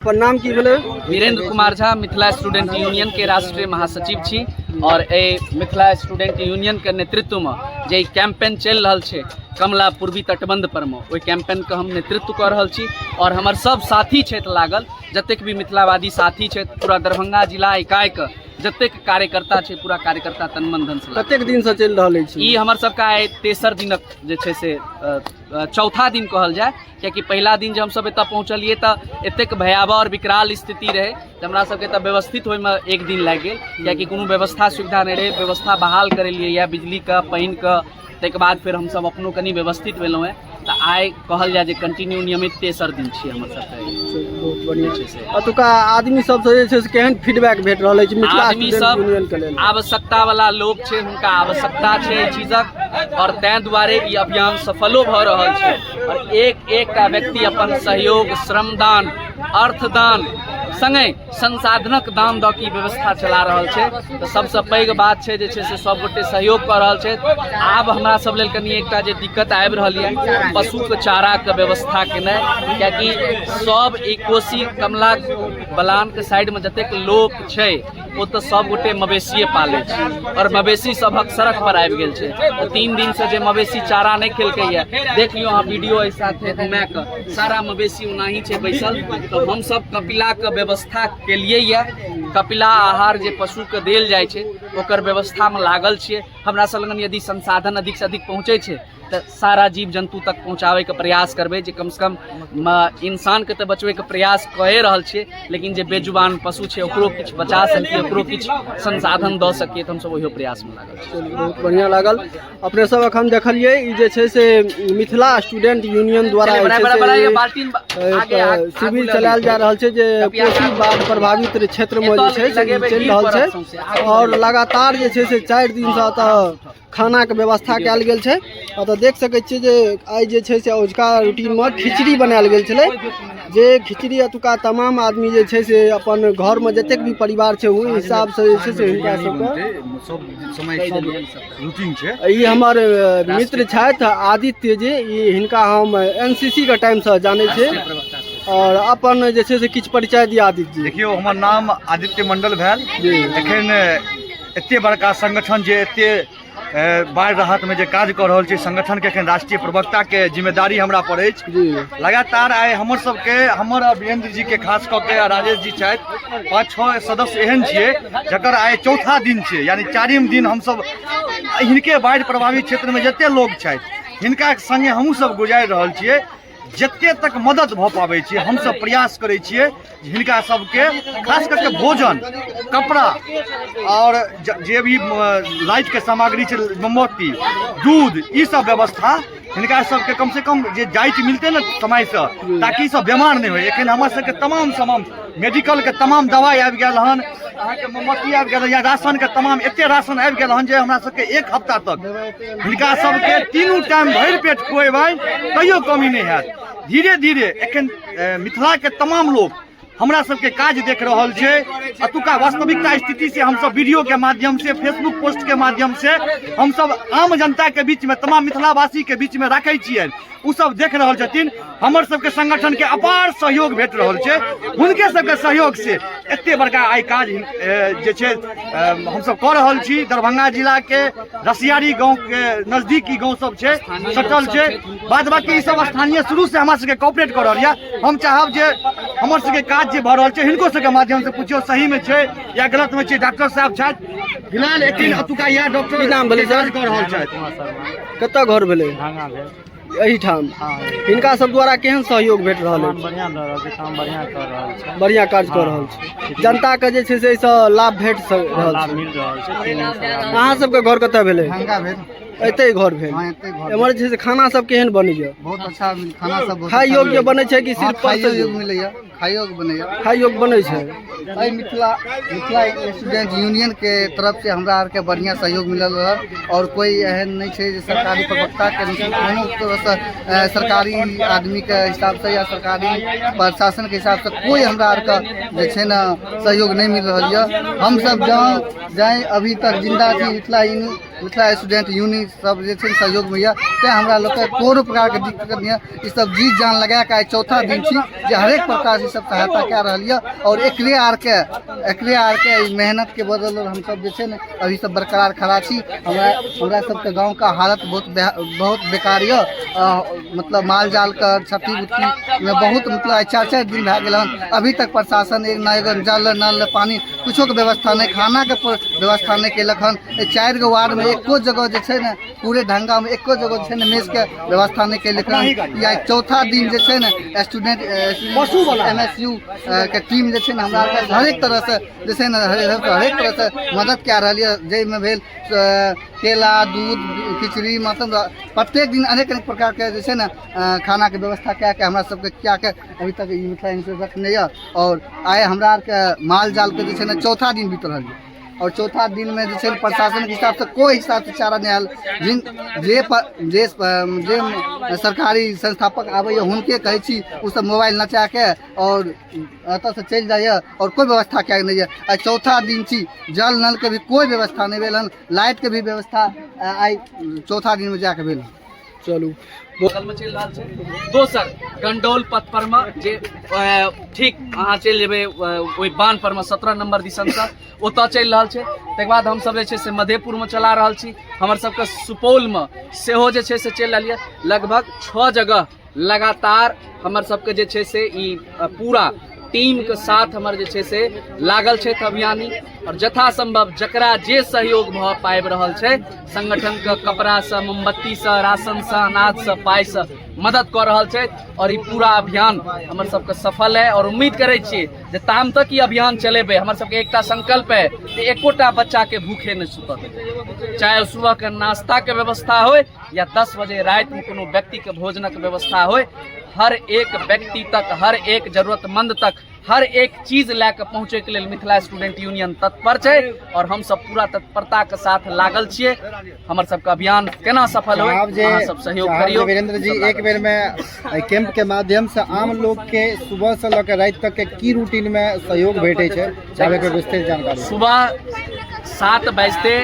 नाम की भेले? वीरेंद्र कुमार झा मिथिला स्टूडेंट यूनियन के राष्ट्रीय महासचिव छी और ए मिथिला स्टूडेंट यूनियन के नेतृत्व में जे कैंपेन चल रहा है कमला पूर्वी तटबंध पर में ओई कैंपेन के हम नेतृत्व कर रहा छी और हमार सब साथी क्षेत्र लागल जतेक भी मिथिलावादी साथी क्षेत्र पूरा दरभंगा जिला इकाई के जतेक कार्यकर्ता छे पूरा कार्यकर्ता तन मन धन से कतेक दिन से चल रहा है ई हमर सबका आइ तेसर दिनक जे छे से चौथा दिन कहल जाए क्योंकि पहला दिन जब हम सब एतऽ पहुँचलिए तो एतेक भयावह और विकराल स्थिति रहे हमरा सबके तऽ व्यवस्थित होय में एक दिन लागि गेल कियाकि कोनो व्यवस्था सुविधा नहीं रहे। व्यवस्था बहाल करेलिए या बिजली का पानी का तक बाद फिर हम सब अपनो कनी व्यवस्थित भेलहुँ हैं तो आइ कहल जाए जे कंटिन्यू नियमित तेसर दिन छी हमर सबके। बहुत बढ़िया छै। अतुका आदमी सब से जे छै से केहन फीडबैक भेट रहल अछि मिथिला आदमी सब आवश्यकता वाला लोग छै हुनका आवश्यकता छै एहि चीजक और तैं दुआरे ई अभियान सफलो भऽ रहल छै और एक टा व्यक्ति अपन सहयोग श्रमदान अर्थदान संगे संसाधनक दान दऽ के व्यवस्था चला रहल छै। तो सबसे पैघ बात छै जे छै से सब गोटे सहयोग कर रहल छै। आब हमरा सब लेल कनी एकटा जे दिक्कत आबि रहल है पशु के चारा के व्यवस्था केनाइ कियाकि सब एक कोसी कमला बलान के साइड में जतेक लोक छै वो तो सब गोटे मवेशिए पाले छै और मवेशी सबक सड़क पर आबि गेल छै। तो 3 दिन से जे मवेशी चारा नहीं खेलकै है देख लियो अहाँ वीडियो एहि साथे घुमा के सारा मवेशी ओनाही छै बैसल। तो हम सब कपिला के व्यवस्था के लिए या कपिला आहार जे पशु के देल जाय छै ओकर व्यवस्था में लागल छियै। हमरा सब लग यदि संसाधन अधिक से अधिक पहुँचे छै तो सारा जीव जंतु तक पहुँचावे के प्रयास करबे जे कम से कम इंसान के तो बचवे के प्रयास कए रहल छियै लेकिन जे बेजुबान पशु छै ओकरो किछु बचा सकिए ओकरो किछु संसाधन दऽ सकिए तो हम सब ओहियो प्रयास में लागल छी। बहुत बढ़िया लागल। अपने सब अखन देखलिए ई जे छै से मिथिला स्टूडेंट यूनियन द्वारा शिविर चलायल जा रहल छै जे कोसी बाढ़ प्रभावित क्षेत्र में जे छै से चलि रहल छै और लगातार जे छै से 4 दिन से एतऽ खाना के व्यवस्था कयल गेल छै। तो देख सकै छियै जे आइ जे छै से औजका रूटीन में खिचड़ी बनायल गेल छलै जे खिचड़ी एतुका तमाम आदमी जे छै से अपन घर में जतेक भी परिवार छै ओहि हिसाब से जे छै से हिनका सबके रूटीन छै। ई हमर मित्र छथि आदित्य जी ई हिनका हम एनसीसी के टाइम से जानै छियै और अपन जे छै से किछु परिचय दिया आदित्य जी। देखियो हमर नाम आदित्य मंडल भेल। एखन एते बड़का संगठन जे एते बाढ़ राहत में जे काज कर रहल छै संगठन के एखन राष्ट्रीय प्रवक्ता के जिम्मेदारी हमरा पर अछि। लगातार आइ हमर सबके हमर वीरेंद्र जी के खास कऽ के राजेश जी छथि 5-6 सदस्य एहन छियै जकर आइ चौथा दिन छै यानी 4म दिन हमसब हिनके बाढ़ प्रभावित क्षेत्र में जते लोग छथि हिनका संगे हमहूँ सब गुजारि रहल छियै जते तक मदद भऽ पाबै छियै हम सब प्रयास करै छियै हिनका सबके खास करके भोजन कपड़ा और जे भी लाइट के सामग्री छै मोमबत्ती दूध ई सब व्यवस्था हिनका सबके कम से कम जे जाइत मिलते ना समय से ताकि सब बीमार नहीं होय। एखन हमर सबके तमाम मेडिकल के तमाम दवाई आबि गेल हन अहाँके मोमबत्ती आबि गेल या राशन के तमाम एते राशन आबि गेल हन जे हमरा सबके 1 हफ्ता तक हिनका सबके 3 टाइम भरि पेट खुएबै कहियो कमी नहीं हैत। धीरे धीरे एखन मिथिला के तमाम लोग हमरा सबके काज देख रहल छै। अतुका वास्तविकता स्थिति से हम सब वीडियो के माध्यम से फेसबुक पोस्ट के माध्यम से हम सब आम जनता के बीच में तमाम मिथिलावासी के बीच में राखै छियै उ सब देख रहल छथिन। हमर सबके संगठन के अपार सहयोग भेट रहल छै हुनके सबके सहयोग से एते बड़का आइ काज जे छै हम सब कऽ रहल छी। दरभंगा जिला के रसियारी गांव के नजदीकी गांव सब छै सटल छै बाद बाकी ई सब स्थानीय शुरू से हमरा सबके कोऑपरेट कर रहल यऽ। हम चाहब जे हमर सबके काज जे भऽ रहल छै हिनको सबके माध्यम से पूछियो सही में छै या गलत में छै। डॉक्टर साहब छथि फिलहाल एखन अतुका या डॉक्टर नाम भेलै काज कऽ रहल छथि। कतऽ घर भेलै? एहिठाम हिनका सब द्वारा केहन सहयोग भेट रहल है? बढ़िया काज कर रहल छै जनता के जे छै से एहिसँ लाभ भेट रहल छै। अहाँ सबके घर कतऽ भेलै? एते घर भेल एमहर जे छै से खाना सब केहन बनैया? बहुत अच्छा खाना सब खाय योग्य बनै छै कि सिर्फ खाय योग्य मिलैया? खाय योग्य बनैया। खाय योग्य बनै छै। एहि मिथिला स्टूडेंट यूनियन के तरफ से हमरा आर के बढ़िया सहयोग मिलल रहा और कोई एहन नहीं छै जे सरकारी प्रवक्ता के कोनो तरह से सरकारी आदमी के हिसाब से या सरकारी प्रशासन के हिसाब से कोई हमरा आर का जे छै ना सहयोग नहीं मिल रहा है। हम सब जहाँ जाए अभी तक जिंदा छी मिथिला मिथिला स्टूडेंट यूनियन सब जे छै सहयोग में यऽ तें हमरा लोग के कोनो प्रकार के दिक्कत नहीं है। ई सब जीत जान लगा के चौथा दिन छी जे हरेक प्रकार से सब सहायता कए रहल यऽ और एकरे आर के मेहनत के बदल हम सब जे छै ने अभी सब बरकरार खड़ा छी। हमरा सबके गांव का हालत बहुत बेकार यऽ, मतलब माल जाल का क्षति उति में बहुत मतलब 4-4 दिन भए गेल हन, अभी तक प्रशासन एक ना एगो जल नल पानी कुछो के व्यवस्था नहीं, खाना के व्यवस्था नहीं केलक हन। 4 गो वार्ड में एको जगह जे छै ने पूरे ढंगा में एको जगह छै ने मेस के व्यवस्था नहीं केलक हन। या चौथा दिन जे छै ने स्टूडेंट MSU के टीम जे छै ने हमरा हरेक तरह से जे छै ने हरेक तरह से मदद कए रहल यऽ, जाहिमे भेल केला दूध खिचड़ी मतलब प्रत्येक दिन अनेक प्रकार के जे छै ने खाना के व्यवस्था कए के हमरा सबके क्या के अभी तक ई मिथिला यूनिवर्सिटी रखने यऽ। और आइ हमरा आर के माल जाल के जे छै ने चौथा दिन बीत रहल यऽ और चौथा दिन में जे छै प्रशासन के हिसाब से कोई हिसाब से चारा नहीं आयल। जे सरकारी संस्थापक आबैए हुनके कहै छी ओ सब मोबाइल नचा के और एतऽ से चलि जाइए और कोई व्यवस्था कए नहीं है। चौथा दिन छी जल नल के भी कोई व्यवस्था नहीं भेल हन, लाइट के भी व्यवस्था आई चौथा दिन में जाके भेल। चलू बगल में चल रहा है दोसर गंडौल पथ पर में जे ठीक अहाँ चल जेबे ओई बान पर में 17 नंबर दिसन से ओतऽ चल रहा है। तक बाद हम सब जे छै से मधेपुर में चला रहल छी, हमर सबके सुपौल में सेहो जे छै से चल रहल है। लगभग 6 जगह लगातार हमर सबके जे छै से ई पूरा टीम के साथ हमर जे छै से लागल छै अभियानी और यथासंभव जकरा जे सहयोग भ पाबि रहल छै संगठन के कपड़ा से मोमबत्ती से राशन से अनाज से पाई से मदद कर रहल छै। और ई पूरा अभियान हमर सबके सफल है और उम्मीद करै छियै जे ताम तक ई अभियान चलेबे हमर सबके एकटा संकल्प है कि एकोटा बच्चा के भूखे नहीं सुतत, चाहे सुबह के नाश्ता के व्यवस्था हो या 10 बजे रात में कोनो व्यक्ति के भोजनक व्यवस्था हो, हर एक व्यक्ति तक हर एक जरूरतमंद तक हर एक चीज लेके पहुँचे के लिए मिथिला स्टूडेंट यूनियन तत्पर है और हम सब पूरा तत्परता के साथ लागल छिए। हमर सबके अभियान केना सफल हो अहाँ सब सहयोग करियो। वीरेंद्र जी एक बेर में कैंप के माध्यम से आम लोग के सुबह से लेकर रात तक के की रूटीन में सहयोग भेटे छै, चाहे के विस्तृत जानकारी। सुबह 7 बजते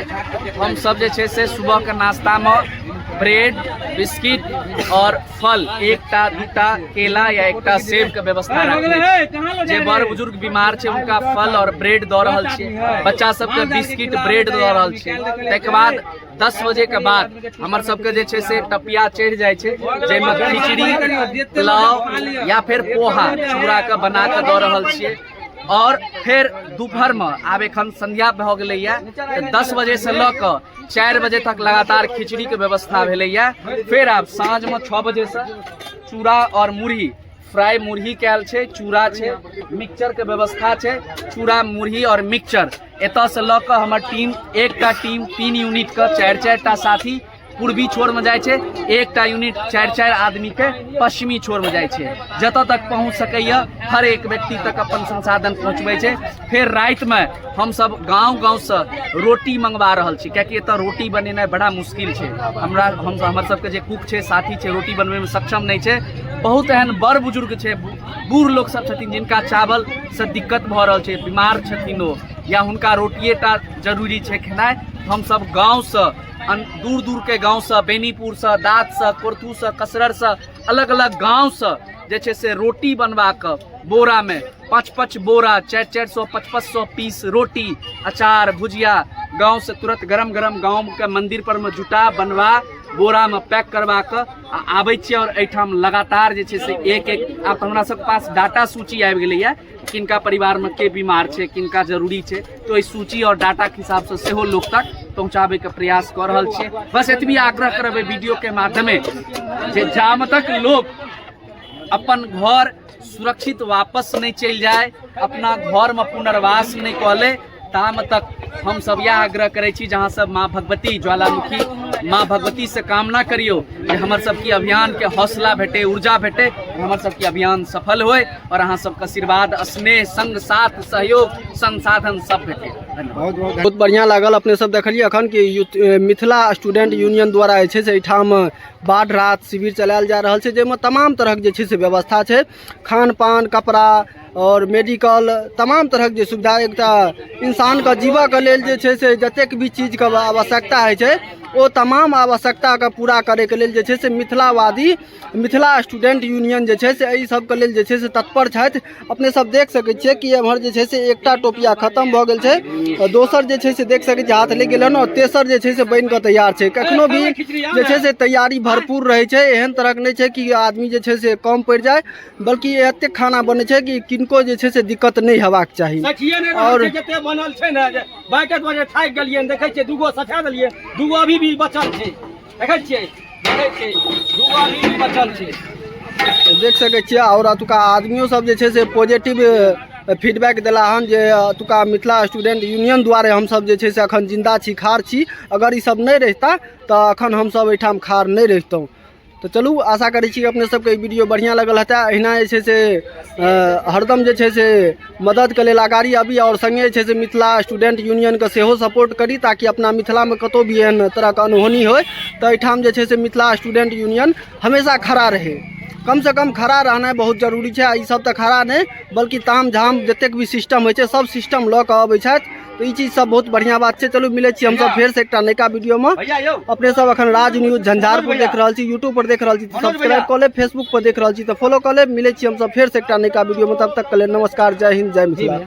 हम सब जे छै से सुबह के नाश्ता में ब्रेड बिस्किट और फल एकटा दूटा केला या एकटा सेब के व्यवस्था रखले। जे बड़ बुजुर्ग बीमार छै उनका फल और ब्रेड दऽ रहल छियै, बच्चा सबके बिस्किट ब्रेड दऽ रहल छियै। तकर बाद 10 बजे के बाद हमर सबके जे छै से टपिया चढ़ि जाइ छै जाहिमे खिचड़ी पुलाव या फिर पोहा चूड़ा के बना के दऽ रहल छियै। और फिर दोपहर में आब एखन संध्या भऽ गेलैया तऽ 10 बजे से लऽ कऽ 4 बजे तक लगातार खिचड़ी के व्यवस्था भेलैया। फिर आब साँझ में 6 बजे से चूड़ा और मुरही फ्राई मुरही कैल छै, चूड़ा छै, मिक्सचर के व्यवस्था छै, चूड़ा मुरही और मिक्सचर एतऽ से लऽ कऽ हमर टीम एकटा टीम 3 यूनिट के 4-4 टा साथी पूर्वी छोर में जाय छै, एकटा यूनिट 4-4 आदमी के पश्चिमी छोर में जाय छै, जतऽ तक पहुँच सकैया हर एक व्यक्ति तक अपन संसाधन पहुँचबै छै। फिर रात में हम सब गाँव से रोटी मंगवा रहल छी, कियाकि एतऽ रोटी बनेनाइ बड़ा मुश्किल छै। हमर सबके जे कुक छै साथी छै रोटी बनबै में सक्षम नहीं छै। बहुत एहन बड़ बुजुर्ग छै, बूढ़ लोग सब छथिन जिनका चावल से दिक्कत भऽ रहल छै, बीमार छथिन ओ या हुनका रोटिएटा जरूरी छै खेनाइ। हम सब गाँव से दूर दूर के गांव से बेनीपुर से दाँत से कोरथू से कसरर से अलग अलग गांव से जे छै से रोटी बनवा के बोरा में 5-5 बोरा 400-400 500 पीस रोटी अचार भुजिया गांव से तुरंत गरम गरम गांव के मंदिर पर में जुटा बनवा बोरा में पैक करवा के आबै छियै। और एठाम लगातार जे छै से एक आब हमरा सब पास डाटा सूची आबि गेलैया किनका परिवार में के बीमार छै किनका जरूरी छै, तो इस सूची और डाटा के हिसाब से सेहो लोग तक पहुँचाबे के प्रयास कर रहल छियै। बस एतबी आग्रह करबै वीडियो के माध्यमे जे जाम तक लोग अपन घर सुरक्षित वापस नहीं चल जाए, अपना घर में पुनर्वास नहीं कहले, ताम तक हम सब यह आग्रह करे छी जहाँ सब माँ भगवती ज्वालामुखी माँ भगवती से कामना करियो कि हमर सबके अभियान के हौसला भेटे, ऊर्जा भेटे, हमर सबके अभियान सफल होए और अहाँ सबके आशीर्वाद, स्नेह, संग साथ, सहयोग, संसाधन सब भेटे। बहुत बहुत बहुत बढ़िया लागल। अपने सब देखलिए अखन कि मिथिला स्टूडेंट यूनियन द्वारा जे छै से एहिठाम बाढ़ राहत शिविर चलायल जा रहल छै, जाहिमे तमाम तरहक जे छै से व्यवस्था छै, खान पान, कपड़ा और मेडिकल, तमाम तरहक जे सुविधा, एकटा इंसानके जीवके लेल जे छै से जतेक भी चीजके आवश्यकता होइ छै ओ तमाम आवश्यकताके पूरा करैके लेल जे छै से मिथिलावादी मिथिला स्टूडेंट यूनियन जे छै से एहि सबके लेल जे छै से तत्पर छथि। अपने सब देख सकै छियै कि एम्हर जे छै से एकटा टोपिया खत्म भऽ गेल छै, दोसर जे छै से देख सकै छियै हाथ लग गेल हन, और तेसर जे छै से बनि कऽ तैयार छै। कखनो भी जे छै से तैयारी भरपूर रहै छै, एहन तरहक नहि छै कि आदमी जे छै से कम पड़ि जाए, बल्कि एतेक खाना बनै छै कि किनको जे छै से दिक्कत नहीं हेबाक चाही। और जते बनल छै ने, बाइकट बजे थाकि गेलियै, देखै छियै दूगो सठा देलियै, दूगो अभी भी बचल छै, देखै छियै दूगो अभी भी बचल छै। देख सकै छियै। और अतुका आदमियों सब जे छै से पॉजिटिव फीडबैक देला हन जे अतुका मिथिला स्टूडेंट यूनियन द्वारे हमसब जे छै से अखन जिंदा छी, खार छी। अगर ई सब नहीं रहता तऽ अखन हमसब एहिठाम खार नहीं रहितौं। तो चलू, आशा करै छी कि अपने सबके ई वीडियो बढ़िया लगल हेतै। अहिना जे छै से हरदम जे छै से मददके लेल आगाड़ी आबी, और संगे जे छै से मिथिला स्टूडेंट यूनियनके सेहो सपोर्ट करी, ताकि अपना मिथिलामे कतौ भी एहन तरहके अनहोनी होय तऽ एहिठाम जे छै से मिथिला स्टूडेंट यूनियन हमेशा खड़ा रहे। कम से कम खड़ा रहना बहुत जरूरी है। ई सब तो खड़ा नहीं, बल्कि ताम झाम जतेक भी सिस्टम होइ छै सब सिस्टम लऽ कऽ अबै छथि। तो ई चीज सब बहुत बढ़िया बात है। चलू, मिले छी हम सब फेर से एकटा नयका वीडियो में। अपने सब अखन राज न्यूज झंझारपुर देख रहल छी, यूट्यूब पर देख रहल छी तो सब्सक्राइब कर ले, फेसबुक पर देख रहल छी तो फॉलो कर ले। मिले छी हम सब फेर से एकटा नयका वीडियो में, तब तक के लिए नमस्कार, जय हिंद, जय मिथिला।